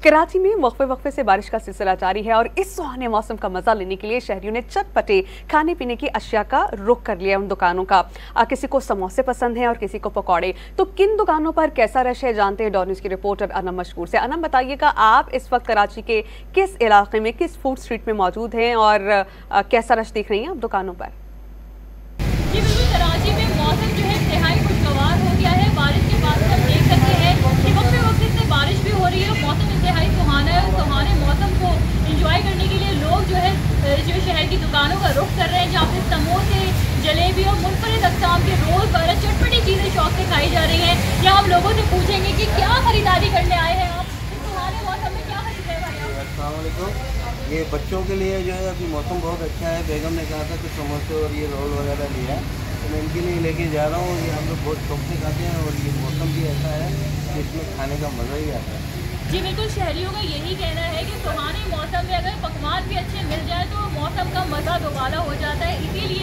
कराची में वक्फे वक्फे से बारिश का सिलसिला जारी है और इस सुहाने मौसम का मजा लेने के लिए शहरियों ने चटपटे खाने पीने की अशिया का रुख कर लिया उन दुकानों का। किसी को समोसे पसंद हैं और किसी को पकौड़े। तो किन दुकानों पर कैसा रश है जानते हैं डॉन न्यूज़ की रिपोर्टर अनम मशकूर से। अनम, बताइएगा आप इस वक्त कराची के किस इलाके में, किस फूड स्ट्रीट में मौजूद हैं और कैसा रश देख रही हैं आप दुकानों पर? जी बिल्कुल, कराची में मौसम जो है इंतहाई खुशगवार हो गया है। बारिश के बाद हम देख सकते हैं कि वक्फे वक्फे से बारिश भी हो रही है। मौसम इंतहाई सुहाना है और सुहाने मौसम को एंजॉय करने के लिए लोग जो है शहर की दुकानों का रुख कर रहे हैं, जहाँ पे समोसे, जलेबी और मुनफरिद अक़साम के रोल पर चटपटी चीज़ें शौक से खाई जा रही हैं। या हम लोगों से पूछेंगे कि क्या खरीदारी करने आए हैं आप, इस सुहाने मौसम में क्या खरीद रहे हैं? अस्सलाम वालेकुम। ये बच्चों के लिए जो है अभी मौसम बहुत अच्छा है। बेगम ने कहा था कि समोसे और ये रोल वगैरह लिया, तो मैं इनके लिए लेके जा रहा हूँ। ये हम लोग बहुत शौक से खाते हैं और ये मौसम भी ऐसा है कि इसमें खाने का मज़ा ही आता है। जी बिल्कुल, शहरियों का यही कहना है कि सुहाने मौसम में अगर पकवान भी अच्छे मिल जाए तो मौसम का मज़ा दोबारा हो जाता है। इसीलिए